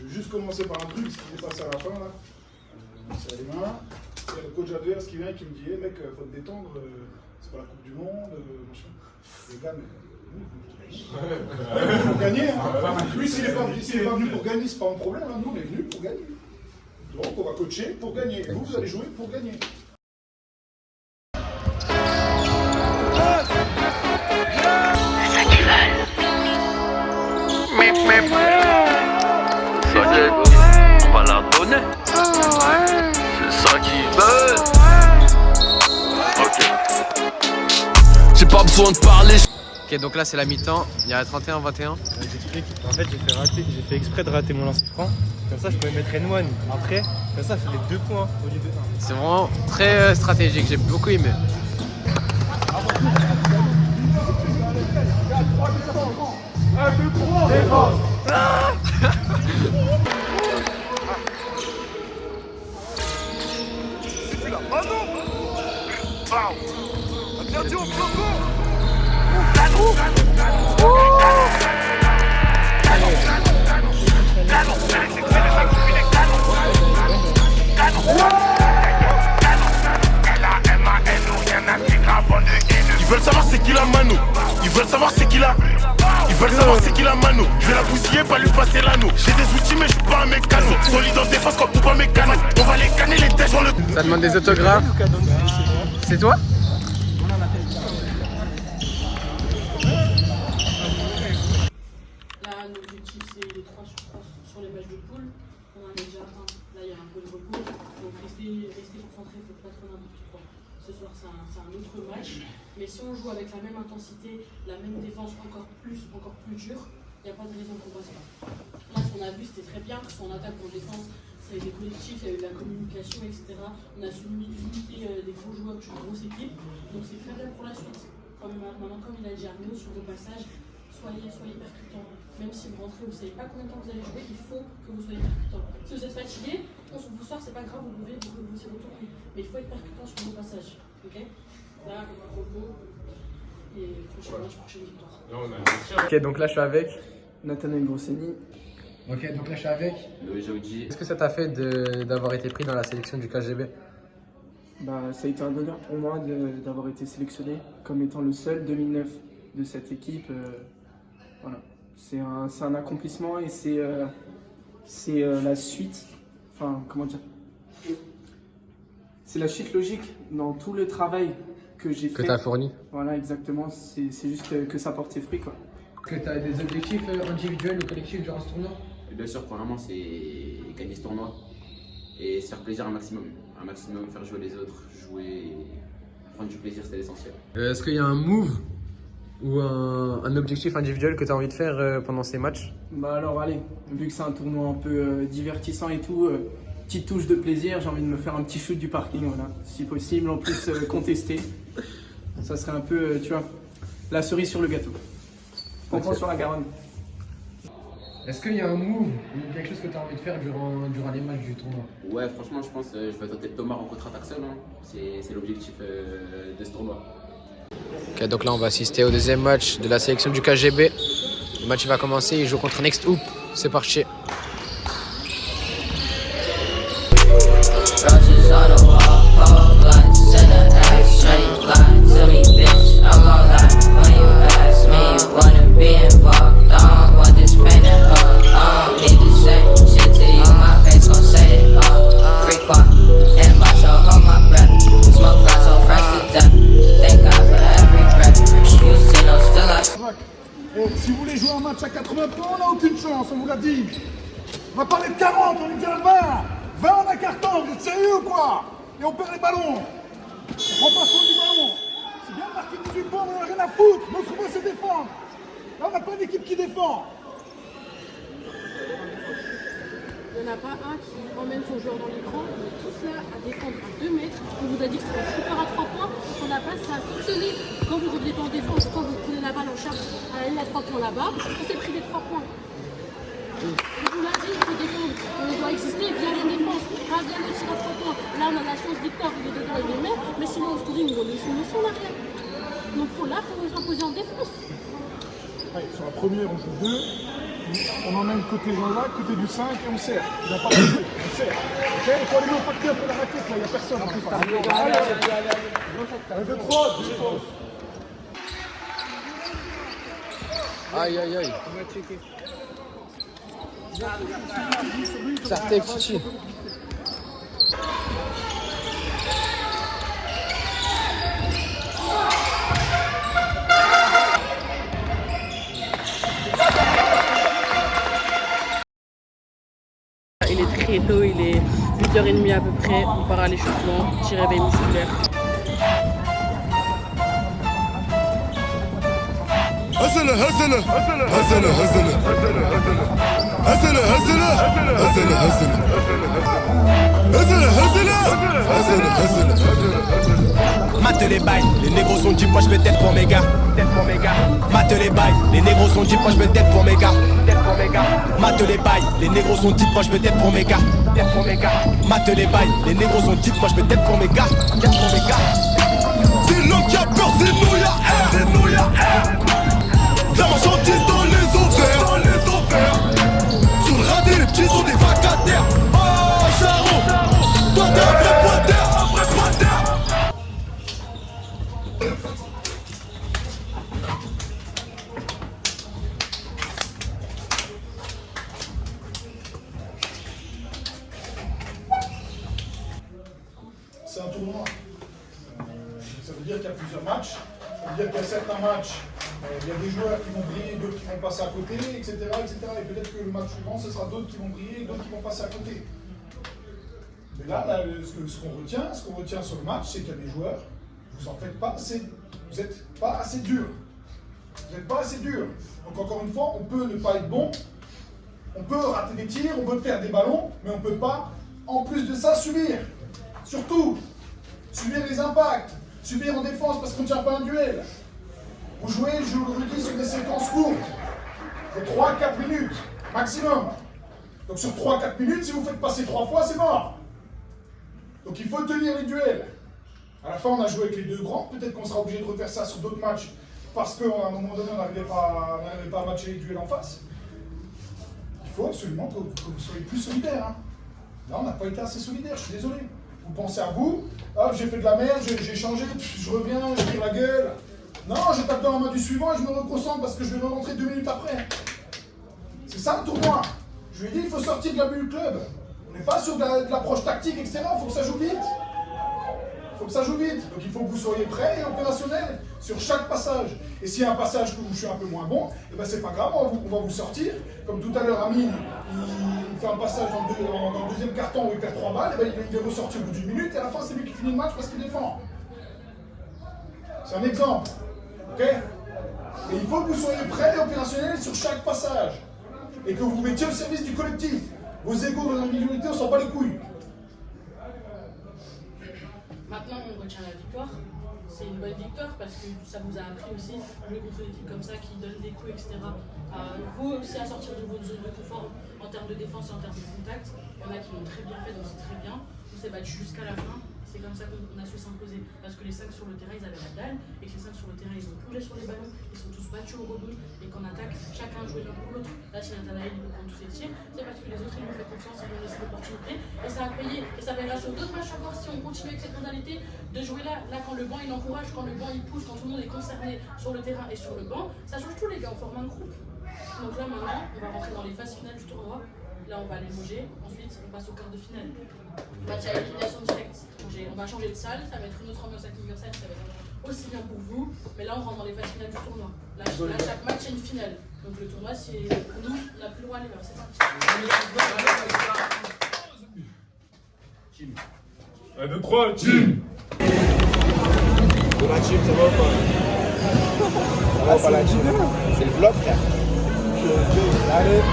vais juste commencer par un truc, ce qui s'est passé à la fin là. C'est les mains. C'est le coach adverse qui vient et qui me dit hey, mec, faut te détendre, c'est pas la Coupe du Monde, machin. Les gars, mais. Pour gagner, hein. Lui, s'il n'est pas venu pour gagner, c'est pas un problème. Hein. Nous, on est venu pour gagner. Donc, on va coacher pour gagner. Et vous allez jouer pour gagner. On va la donner. C'est ça qu'ils veulent. Ok. J'ai pas besoin de parler. Ok, donc là c'est la mi-temps, il y a 31-21. J'explique, en fait j'ai fait exprès de rater mon lancer franc. Comme ça je pouvais mettre N1 après. Comme ça je fais 2 points au lieu de 1. C'est vraiment très stratégique, j'ai beaucoup aimé. Interdit au flocon. Ils veulent savoir c'est qui la mano. Ils veulent savoir c'est qui la. Ils veulent savoir c'est qui la mano. Je vais la bousiller, pas lui passer l'anneau. J'ai des outils mais je suis pas un mécano. Solide en défense comme pas mécano. On va les canner les têtes sur le. Ça demande des autographes. C'est toi? Là, l'objectif c'est les 3 sur les matchs de poule. On en a déjà un. Là, il y a un peu de repos. Donc, restez concentrés, il ne faut pas trop n'importe quoi. Ce soir, c'est un autre match. Mais si on joue avec la même intensité, la même défense encore plus dure, il n'y a pas de raison qu'on passe pas. Là, ce qu'on a vu, c'était très bien. Soit en attaque ou en défense, c'est des collectifs, il y a eu de la communication, etc. On a su limiter des gros joueurs d'une grosse équipe. Donc, c'est très bien pour la suite. Maintenant, comme il a dit Arnaud, sur le passage, soyez percutants. Même si vous rentrez, vous ne savez pas combien de temps vous allez jouer, il faut que vous soyez percutants. Si vous êtes fatigué, vous sort, c'est pas grave, vous pouvez vous y retourner. Mais il faut être percutant sur vos passages. Ok? Là, on va repos. Et prochain match, prochaine victoire. Ok, donc là je suis avec. Nathanaël Grosseni. Ok, donc là je suis avec. Loïc Jaoudi. Qu'est-ce que ça t'a fait d'avoir été pris dans la sélection du KGB? Bah, ça a été un honneur pour moi d'avoir été sélectionné comme étant le seul 2009 de cette équipe. Voilà. C'est un accomplissement et c'est la suite. Enfin, comment dire? C'est la suite logique dans tout le travail que j'ai fait. Que t'as fourni? Voilà, exactement. C'est juste que ça porte ses fruits, quoi. Que t'as des objectifs individuels ou collectifs durant ce tournoi? Et bien sûr, premièrement, c'est gagner ce tournoi et se faire plaisir un maximum. Un maximum, faire jouer les autres, jouer, prendre du plaisir, c'est l'essentiel. Est-ce qu'il y a un move ou un objectif individuel que tu as envie de faire pendant ces matchs? Bah alors allez, vu que c'est un tournoi un peu divertissant et tout, petite touche de plaisir, j'ai envie de me faire un petit shoot du parking, voilà. Si possible, en plus contesté. Ça serait un peu, tu vois, la cerise sur le gâteau. On prend sur la Garonne. Est-ce qu'il y a un move ou quelque chose que tu as envie de faire durant les matchs du tournoi? Ouais, franchement, je pense que je vais tenter le Thomas en contre-attaque seul. Hein. C'est l'objectif de ce tournoi. Ok, donc là on va assister au deuxième match de la sélection du KGB. Le match va commencer, il joue contre Next Hoop. C'est parti. Si vous voulez jouer un match à 80 points, on n'a aucune chance, on vous l'a dit. On va parler de 40, on est déjà à 20. 20 en un carton, vous êtes sérieux ou quoi? Et on perd les ballons. On prend pas soin du ballon. C'est bien de marquer 18 points, on n'a rien à foutre. Notre combat c'est défendre. Là on n'a pas d'équipe qui défend. Il n'y en a pas un qui emmène son joueur dans l'écran. On est tous là à défendre à 2 mètres. On vous a dit que c'était un shooter à 3 points. On n'a pas ça à fonctionner. Quand vous revenez en défense, quand vous prenez la balle en charge à la ligne à 3 points là-bas, on s'est pris les 3 points. On vous l'a dit, il faut défendre. On doit exister via la défense, pas via le tir à 3 points. Là, on a la chance victoire, il est dedans, il les met. Mais sinon, au scoring, on est sur l'arrière. Donc là, il faut s'imposer en défense. Allez, sur la première, on joue 2. On emmène côté là, côté du 5 et on serre. Il n'a pas de jeu, on serre. Ok, il faut aller au paquet un peu la raquette, là, il n'y a personne. Allez, 2, 3, 2, 3. Aïe, aïe, aïe. On va checker. Sartek, Chichi. Il est très tôt, il est 8h30 à peu près, on part à l'échauffement, petit réveil musculaire. هزله هزله هزله هزله هزله هزله هزله هزله هزله هزله Mate les bails, les négros sont deep, moi je mets tête pour mes gars. Mate les bails, les négros sont deep, moi je mets tête pour mes gars. Mate les bails, les négros sont deep, moi je mets tête pour mes gars. Mate les bails, les négros sont deep, moi je mets tête pour mes gars. C'est l'homme qui a peur, c'est nous y'a air, c'est nous y'a air. La marchandise dans les enfers. Sur le radis, les petits sont des vacataires. Oh Charo, toi t'es un vrai pointeur, un vrai pointeur. C'est un tournoi. Ça veut dire qu'il y a plusieurs matchs. Ça veut dire qu'il y a certains matchs, il y a des joueurs qui vont briller, d'autres qui vont passer à côté, etc. Et peut-être que le match suivant, ce sera d'autres qui vont briller et d'autres qui vont passer à côté. Mais là, ce qu'on retient sur le match, c'est qu'il y a des joueurs, vous en faites pas assez. Vous n'êtes pas assez dur. Vous n'êtes pas assez dur. Donc encore une fois, on peut ne pas être bon, on peut rater des tirs, on peut perdre des ballons, mais on ne peut pas, en plus de ça, subir. Surtout, subir les impacts, subir en défense parce qu'on ne tient pas un duel. Vous jouez, je vous le dis, sur des séquences courtes, de 3-4 minutes maximum. Donc sur 3-4 minutes, si vous faites passer 3 fois, c'est mort. Donc il faut tenir les duels. À la fin, on a joué avec les deux grands. Peut-être qu'on sera obligé de refaire ça sur d'autres matchs parce qu'à un moment donné, on n'arrivait pas à matcher les duels en face. Il faut absolument que vous soyez plus solidaires. Hein. Là, on n'a pas été assez solidaires, je suis désolé. Vous pensez à vous, hop, j'ai fait de la merde, j'ai changé, je reviens, je tire la gueule. Non, je tape dans la main du suivant et je me reconcentre parce que je vais me rentrer 2 minutes après. C'est ça le tournoi. Je lui ai dit, il faut sortir de la bulle club. On n'est pas sur de l'approche tactique, etc. Il faut que ça joue vite. Il faut que ça joue vite. Donc il faut que vous soyez prêts et opérationnels sur chaque passage. Et s'il y a un passage où je suis un peu moins bon, eh ben c'est pas grave, on va vous sortir. Comme tout à l'heure, Amine, il fait un passage dans le deuxième carton où il perd 3 balles, eh ben il est ressorti au bout d'1 minute et à la fin c'est lui qui finit le match parce qu'il défend. C'est un exemple. Ok? Et il faut que vous soyez prêts et opérationnels sur chaque passage. Et que vous vous mettiez au service du collectif. Vos égos, vos individualités, on s'en bat les couilles. Maintenant, on retient la victoire. C'est une bonne victoire parce que ça vous a appris aussi jouer contre des équipes comme ça qui donnent des coups, etc. Vous aussi à sortir de votre zone de confort en termes de défense et en termes de contact. Il y en a qui l'ont très bien fait, donc c'est très bien. On s'est battu jusqu'à la fin. C'est comme ça qu'on a su s'imposer. Parce que les 5 sur le terrain, ils avaient la dalle. Et que les 5 sur le terrain, ils ont plongé sur les ballons. Ils sont tous battus au rebond. Et qu'en attaque, chacun jouait l'un pour l'autre. Là, si Nathanaël il prend tous ses tirs, c'est parce que les autres, ils lui ont fait confiance, ils lui ont laissé l'opportunité. Et ça a payé. Et ça payera sur d'autres matchs encore si on continue avec cette modalité de jouer là. Là, quand le banc, il encourage, quand le banc, il pousse, quand tout le monde est concerné sur le terrain et sur le banc, ça change tout, les gars. On forme un groupe. Donc là, maintenant, on va rentrer dans les phases finales du tournoi. Là, on va les loger. Ensuite, on passe au quart de finale. Match à élimination directe. On va changer de salle. Ça va être une autre ambiance avec l'universal. Ça va être aussi bien pour vous. Mais là, on rentre dans les phases finales du tournoi. Là, chaque match, c'est une finale. Donc le tournoi, c'est pour nous, on n'a plus le droit à l'erreur. C'est parti. 1, 2, 3, team. La team, ça va ou pas? Ça va ou pas la team? C'est le vlog, frère. Allez.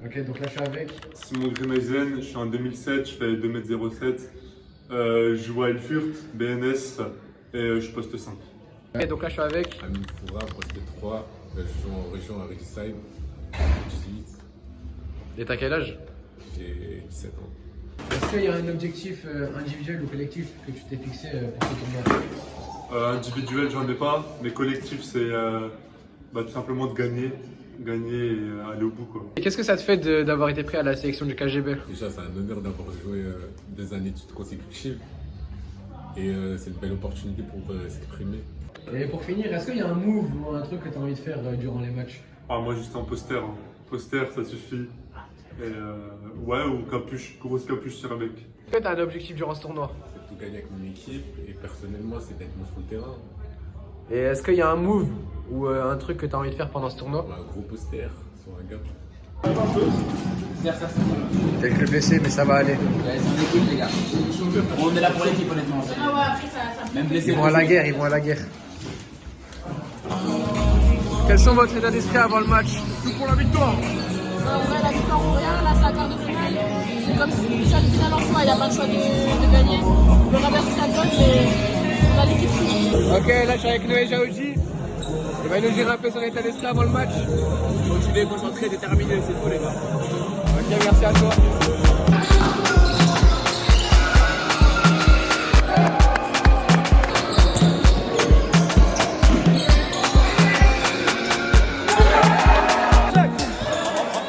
Ok, donc là je suis avec Simon Grimeisen, je suis en 2007, je fais 2m07. Je joue à Elfurt, BNS et je poste 5. Ok, donc là je suis avec Amine Foura, poste 3. Je joue en région à Riverside, 18. Et t'as quel âge? J'ai 17 ans. Est-ce qu'il y a un objectif individuel ou collectif que tu t'es fixé pour ce tournoi? Individuel, j'en ai pas, mais collectif, c'est tout simplement de gagner et aller au bout, quoi. Et qu'est-ce que ça te fait d'avoir été pris à la sélection du KGB? Déjà, c'est un honneur d'avoir joué 2 années de suite consécutives. Et c'est une belle opportunité pour s'exprimer. Et pour finir, est-ce qu'il y a un move ou un truc que tu as envie de faire durant les matchs? Ah, moi, juste un poster. Hein. Poster, ça suffit. Et ouais, ou capuche, grosse capuche sur un mec. Est-ce que tu as un objectif durant ce tournoi? C'est de tout gagner avec mon équipe. Et personnellement, c'est d'être bon sur le terrain. Et est-ce qu'il y a un move ou un truc que tu as envie de faire pendant ce tournoi? Un gros poster sur un gars. Quelques blessés, mais ça va aller. C'est une équipe, les gars. On est là pour l'équipe, honnêtement. Ah ouais, après ça. Même blessé. Ils vont à la guerre, ils vont à la guerre. Quels sont votre état d'esprit avant le match? Tout pour la victoire. En vrai, la victoire ou rien, là c'est un quart de finale. C'est comme si c'était déjà une finale en soi, il n'y a pas de choix de gagner. On verra bien si ça donne, mais on a l'équipe. Ok, là je suis avec Noé Jaoji. Il va nous dire un peu son état d'esprit avant le match. Continuez, concentré, déterminé, c'est tout les gars. Ok, merci à toi.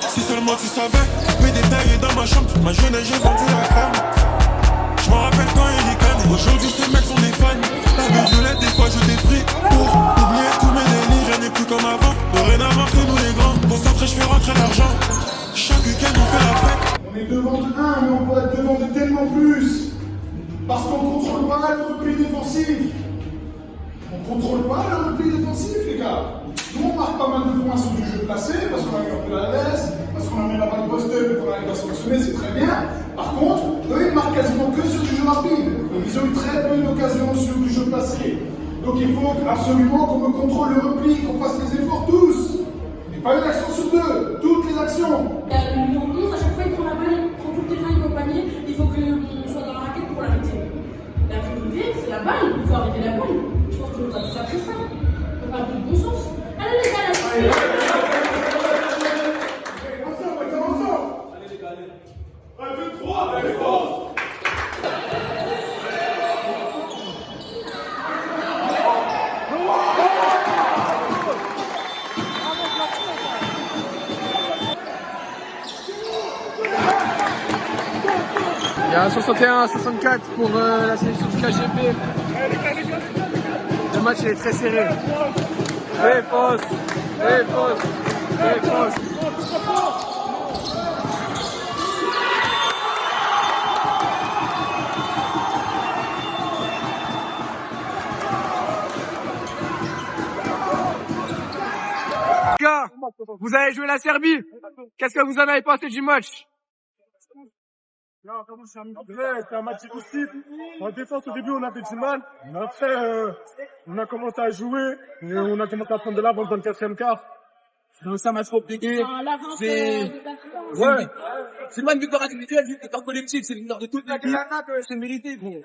Si seulement tu savais, mes détails dans ma chambre, ma jeunesse j'ai vendu la crème. Je m'en rappelle quand il est canne. Aujourd'hui ces mecs sont des fans. La belle violette, des fois je défrie pour oublier tous mes délires, rien n'est plus comme avant. Dorénavant c'est nous les grands. Concentré, je fais rentrer l'argent. Chaque week-end on fait la fête. On est devant de 1, mais on pourrait être devant de tellement plus. Parce qu'on ne contrôle pas le repli défensif. On ne contrôle pas le repli défensif, les gars. Nous, on marque pas mal de points sur du jeu placé, parce qu'on a eu un peu la laisse, parce qu'on a mis la balle postée, mais qu'on arrive à sanctionner, c'est très bien. Par contre, eux, ils marquent quasiment que sur du jeu rapide. Donc, ils ont eu très peu d'occasions sur du jeu placé. Donc, il faut absolument qu'on me contrôle le repli, qu'on fasse les efforts tous. Et pas une action sur 2, toutes les actions. Il y a le numéro 11, à chaque fois il prend la balle, il prend tout le terrain, il va au panier, il faut qu'on soit dans la raquette pour l'arrêter. La priorité, c'est la balle, il faut arrêter la balle. Je pense que l'autre a tout ça après ça. On a plus de bon sens. Allez les gars, allez. Il y a un 61-64 pour la sélection du KGB. Le match est très serré. Défense, défense, défense. Gars, vous avez joué la Serbie. Qu'est-ce que vous en avez pensé du match? C'était un match difficile. En défense, au début, on avait du mal. Mais après, on a commencé à jouer. Et on a commencé à prendre de l'avance dans le 4e quart. Donc ça m'a trop compliqué. C'est pas une victoire individuelle, c'est en collectif, c'est une victoire de toute l'équipe. C'est mérité, gros.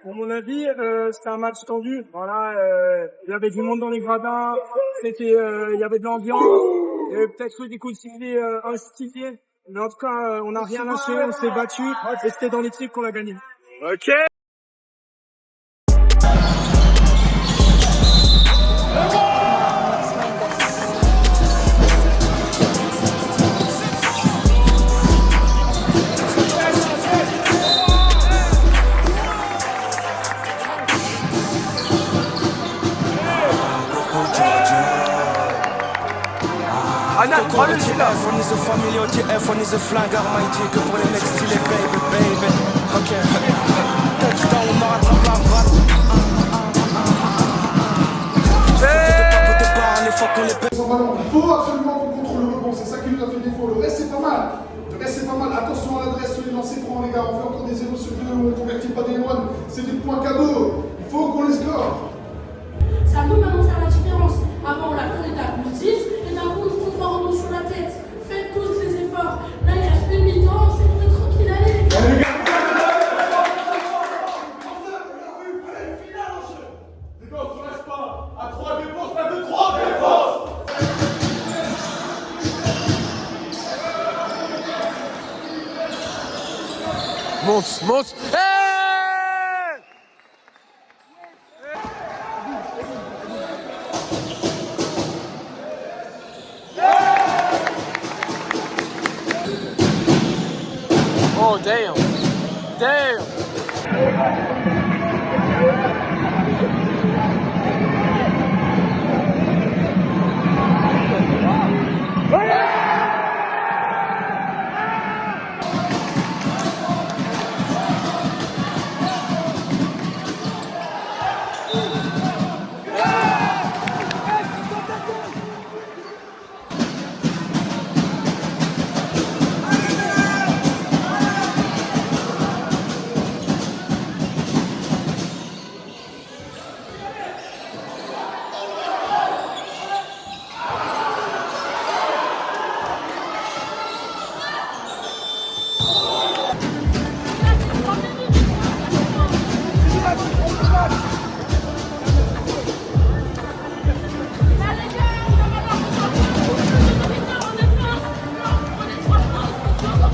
Pour mon avis, c'était un match tendu. Voilà, il y avait du monde dans les gradins. Il y avait de l'ambiance. Il y avait peut-être eu des coups de sifflet injustifiés. Mais en tout cas, on n'a rien lâché, on s'est battu. Et c'était dans l'équipe qu'on a gagné. Ok. On is a family, OTF, on is a flingueur, mighty, que pour les mecs stylés, baby, baby. Ok. Touchdown, on rattrape la balle. Il faut absolument qu'on contrôle le rebond, c'est ça qui nous a fait défaut. Le reste, c'est pas mal. Le reste, c'est pas mal. Attention à l'adresse sur les lancers francs, les gars. On fait encore des 0 sur 2, on ne convertit pas des one. C'est des points cadeaux. Il faut qu'on les score. C'est à nous maintenant de faire la différence. Avant, la fin était à plus 10, et d'un coup, on se trois rebonds sur la tête. Faites tous les efforts. Là, il reste une mi-temps, c'est tranquille, allez. Les gars, on ne reste pas. À 3 défenses, pas de 3 défenses. Monte, monte. Hey! Oh, damn. Damn.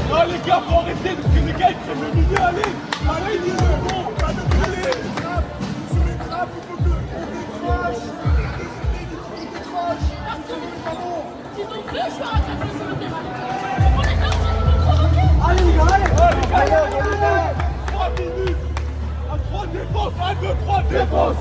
Ah les gars, faut arrêter parce que les gars ils prennent le milieu, allez. Allez, il est bon, allez. Sur les trappes, il faut qu'on décroche. Il décroche. Ils ont deux joueurs à taper sur le terrain. On les a provoqués. Allez les gars, allez. 3 minutes. À 3 défenses, 1, 2, 3 défenses.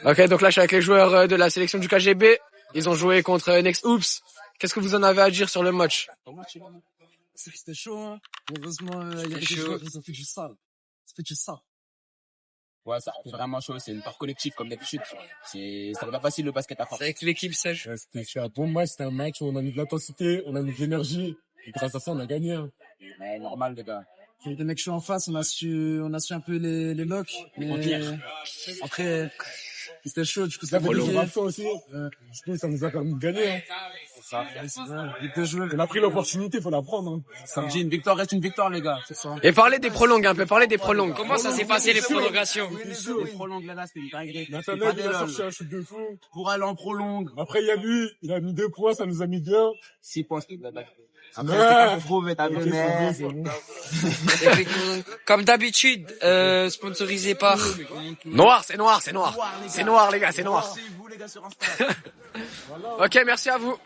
Ok, donc là je suis avec les joueurs de la sélection du KGB. Ils ont joué contre Next Oops. Qu'est-ce que vous en avez à dire sur le match? C'était chaud, hein. Heureusement, il y a des joueurs qui ont fait du sale. Ça fait du sale. Ouais, ça fait vraiment chaud. C'est une part collective comme d'habitude. Ça va pas facile le basket à force. Avec l'équipe sèche. Ouais, c'était un bon match, c'était un match où on a mis de l'intensité, on a mis de l'énergie. Et grâce à ça, on a gagné. Hein. Ouais, normal, les gars. Il y a des mecs chauds en face, on a su un peu les locks. Mais après, c'était chaud, du coup, ça aussi. Du coup, ça nous a permis de gagner. Hein. Ça. On a pris l'opportunité, faut la prendre. Hein. Samedi, une victoire reste une victoire, les gars. C'est ça. Et parlez des prolongues un peu, parlez des prolongues. Comment ça s'est passé les prolongations? Les prolongues, là, c'était une dinguerie. Nathanaël, il a sorti un shoot de fou. Pour aller en prolongue. Après, il y a lui, il a mis 2 points, ça nous a mis bien. 6 points. Après, c'est pas trop, mais t'as vu, mais... Comme d'habitude, sponsorisé par... Noir, c'est noir, c'est noir. C'est noir, les gars, c'est noir. Ok, merci à vous.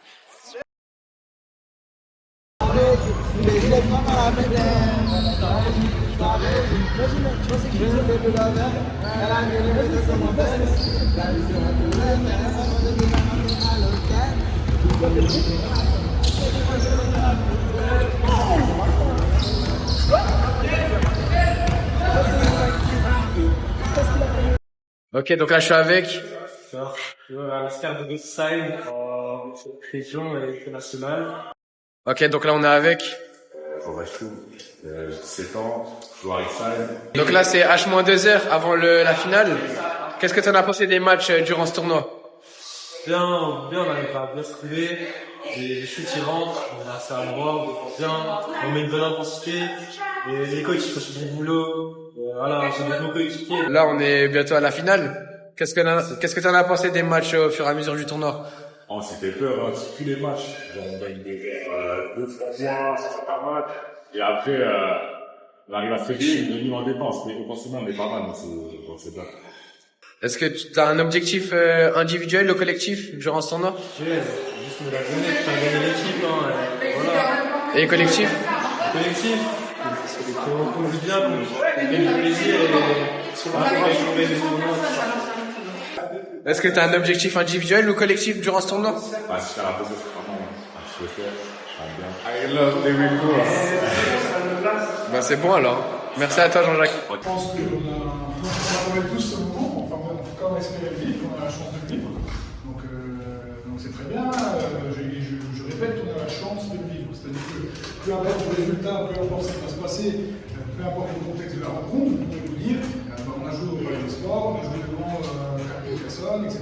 Ok, donc là je suis avec. À la sphère de Westside, en région et internationale. Ok, donc là on est avec. 17 ans, joueur Westside. Donc là c'est H-2 heures avant la finale. Qu'est-ce que tu en as pensé des matchs durant ce tournoi? Bien, on arrive à bien se trouver. Les chutes qui rentrent, on a ça à droit, on défend bien, on met une bonne intensité. Et les coachs font du boulot. Voilà, j'ai des bons coéquipiers. Là on est bientôt à la finale. Qu'est-ce que tu en as pensé des matchs au fur et à mesure du tournoi? Oh, c'était peur, hein, tous les matchs. Genre, on gagne 2-3 points, c'est pas mal. Et après, on arrive à se faire de niveau en dépense. Mais offensivement, on est pas mal, donc c'est bien. Est-ce que tu as un objectif individuel ou collectif durant ce tournoi? Juste me la donner, faire gagner l'équipe, hein, voilà. Et collectif? Collectif, c'est qu'on joue bien, on gagne du plaisir et sur la trouver des tournois. Est-ce que tu as un objectif individuel ou collectif durant ce tournoi? Ah, si je fais la pause, vraiment, je le fais, je bien. I love the window. Ben c'est bon alors. Merci à toi Jean-Jacques. Je pense qu'on a tous ce moment, enfin en tout cas on espère le vivre, on a la chance de le vivre. Donc c'est très bien, je répète, on a la chance de le vivre. peu importe le résultat, peu importe ce qui va se passer, peu importe le contexte de la rencontre, vous pouvez vous dire, on a joué au Palais des Sports, on a joué devant 4000 personnes, etc.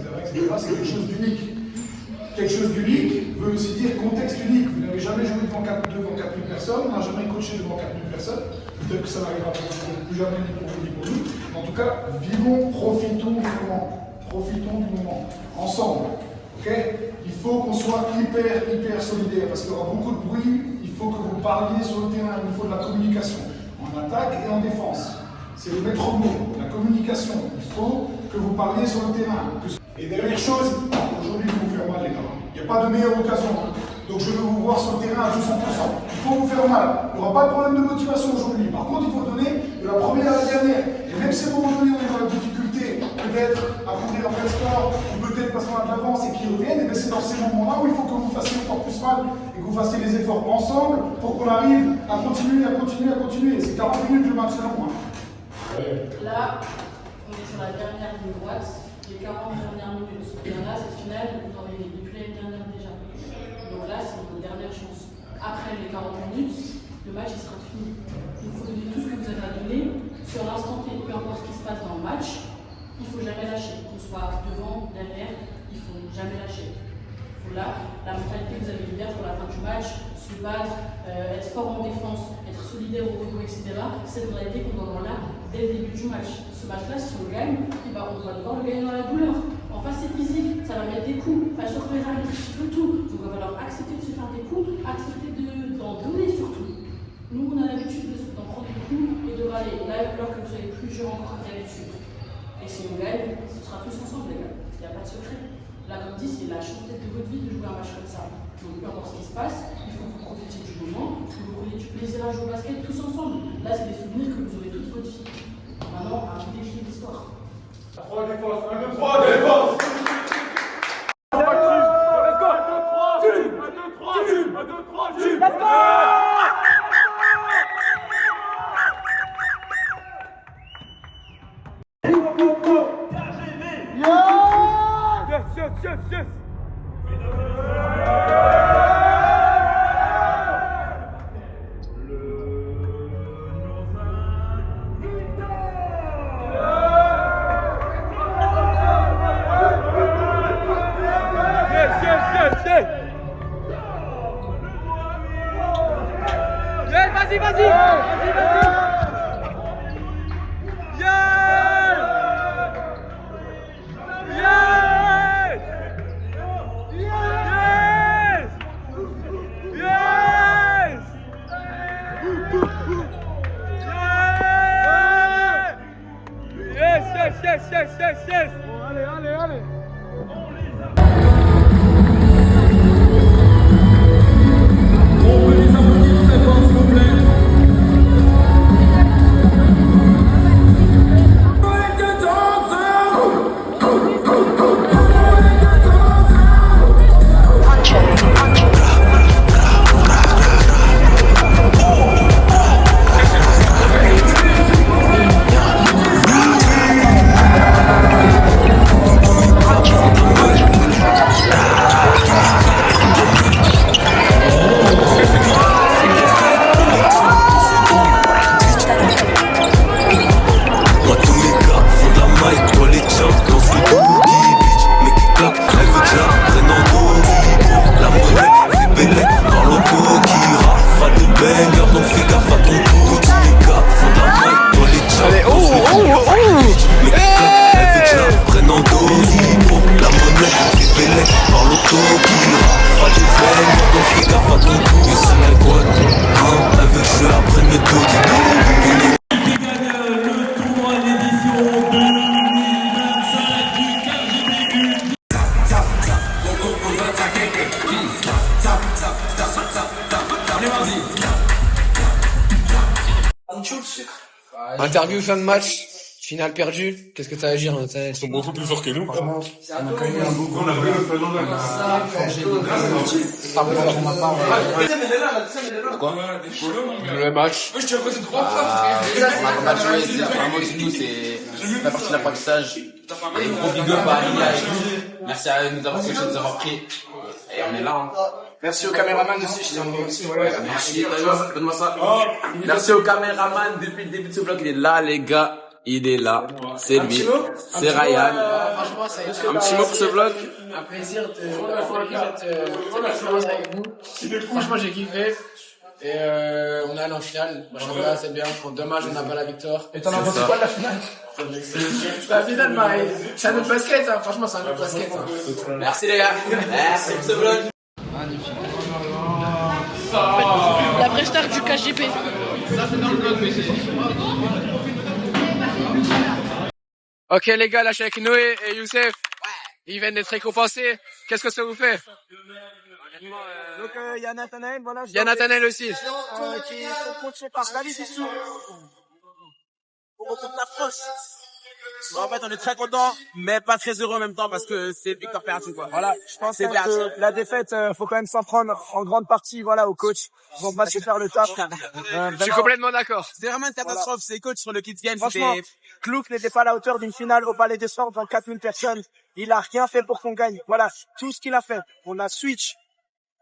C'est quelque chose d'unique. Quelque chose d'unique veut aussi dire contexte unique. Vous n'avez jamais joué devant 4000 personnes, on n'a jamais coaché devant 4000 personnes. Peut-être que ça n'arrivera plus jamais ni pour vous ni pour nous. Mais en tout cas, vivons, profitons du moment. Profitons du moment. Ensemble. Okay, il faut qu'on soit hyper solidaire parce qu'il y aura beaucoup de bruit. Il faut que vous parliez sur le terrain. Il faut de la communication en attaque et en défense. C'est le maître mot, la communication. Il faut que vous parliez sur le terrain. Et dernière chose, aujourd'hui, il faut vous faire mal, les gars. Il n'y a pas de meilleure occasion. Donc je veux vous voir sur le terrain à 200%. Il faut vous faire mal. Il n'y aura pas de problème de motivation aujourd'hui. Par contre, il faut donner de la première à la dernière. Et même si à un moment donné, on est dans la difficulté, peut-être à courir après le score, ou peut-être parce qu'on a de l'avance et qu'ils reviennent, et bien c'est dans ces moments-là où il faut que vous fassiez encore plus mal et que vous fassiez les efforts ensemble pour qu'on arrive à continuer. C'est 40 minutes le match, c'est un point. Là, on est sur la dernière ligne droite, les 40 dernières minutes. Et là, cette finale, vous en avez depuis l'année dernière déjà. Donc là, c'est votre dernière chance. Après les 40 minutes, le match il sera fini. Il faut donner tout ce que vous avez à donner sur l'instant T, peu importe ce qui se passe dans le match. Il ne faut jamais lâcher. Qu'on soit devant, derrière, il ne faut jamais lâcher. Là, la mentalité que vous avez hier pour la fin du match, se battre, être fort en défense, être solidaire au retour, etc. C'est une réalité qu'on doit avoir là dès le début du match. Ce match-là, si on gagne, on va devoir le gagner dans la douleur. En face, c'est physique, ça va mettre des coups. Pas sûr que les arbitres sifflent tout. Donc, il va falloir accepter de se faire des coups, accepter d'en donner surtout. Nous, on a l'habitude d'en prendre des coups et de râler. Là, alors que vous avez plus joué encore que d'habitude. Et si on gagne, ce sera tous ensemble, les gars. Il n'y a pas de secret. Là, comme dit, c'est la chance peut-être de votre vie de jouer un match comme ça. Donc, peu importe ce qui se passe, il faut que vous profitiez du moment, que vous preniez du plaisir à jouer au basket tous ensemble. Là, c'est des souvenirs que vous aurez toute votre vie. Maintenant, à vous d'écrire l'histoire. 3 défenses, 1, 2, 3 défense. Let's go. 1, 2, 3, let's go. Yes. Vas-y. Yes. Bon, allez. On peut les applaudir très fort, s'il vous plaît. Interview fin de match, finale perdue. Qu'est-ce que tu as à dire? Ils sont beaucoup plus forts que nous. On a quand même eu un beau groupe. On a forgé beaucoup pour ma part. Quoi? Le match. On a match joué, c'est un mot de nous, c'est la partie de l'apprentissage. Et gros big up à Alia et nous. Merci à nous d'avoir coaché, de nous avoir pris. Et on est là. Merci au caméraman aussi, je tiens à vous remercier. Merci, donne-moi ça. Merci au caméraman depuis le début de ce vlog, il est là, les gars. Il est là. C'est lui. C'est Ryan. Franchement, ça a été un petit mot pour ce vlog. Un plaisir de faire cette expérience avec vous. Franchement, j'ai kiffé. Et on est allé en finale. Machallah, c'est bien. Dommage, on n'a pas la victoire. Et t'en as pensé quoi de la finale? La finale, pareil. C'est un autre basket, hein. Franchement, c'est un autre basket. Hein. Merci les gars. Merci pour ce vlog. Magnifique. La vraie star du KGP. Ça, c'est dans le vlog, mais ok les gars, là je suis avec Noé et Youssef. Ils viennent d'être récompensés. Qu'est-ce que ça vous fait? Donc il y a Nathanaël, voilà. Il y a Nathanaël aussi. Qui sont coachés par David Issou. Pour retourner la France. En fait, on est très content, mais pas très heureux en même temps parce que c'est victoire perdue, quoi. Voilà, je pense que la défaite, faut quand même s'en prendre en grande partie, voilà, aux coachs. Ils vont pas se faire le taf. Je suis complètement d'accord. C'est vraiment une catastrophe. Voilà. Ces coachs sur le Kids Game, franchement, Klouk n'était pas à la hauteur d'une finale au Palais des Sports, 24 000 personnes. Il a rien fait pour qu'on gagne. Voilà, tout ce qu'il a fait. On a switch,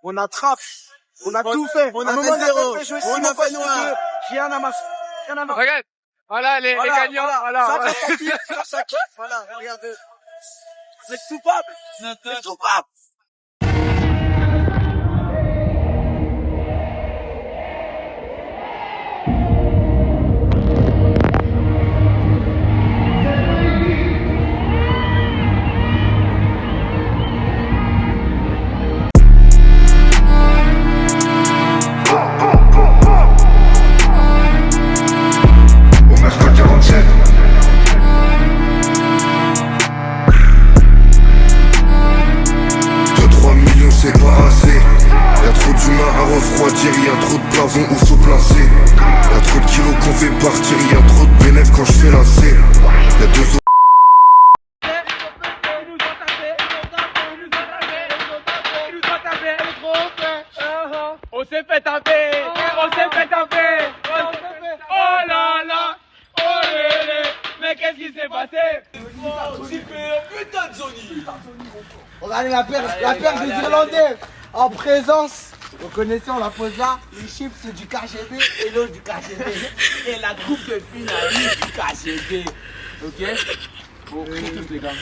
on a trap, on a tout fait. On a fait zéro, on a fait noir. Rien à marcher. Regarde. Voilà, les gagnants, voilà. Ça kiffe, voilà, regardez. C'est tout pape. C'est tout pape. C'est pas assez. Y'a trop d'humains à refroidir, y'a trop de plavons où se placer. Y'a trop de kilos qu'on fait partir, y'a trop de bénéfices quand je fais la C. Y'a deux autres. On s'est fait taper, on s'est fait taper. Oh là là, oh lélé, mais qu'est-ce qui s'est passé? J'ai fait un putain de Sony. Regardez la paire des Irlandais en présence. Vous connaissez, on la pose là. Les chips c'est du KGB et l'autre du KGB. Et la coupe de finale du KGB. Ok? Bon, tous les gars.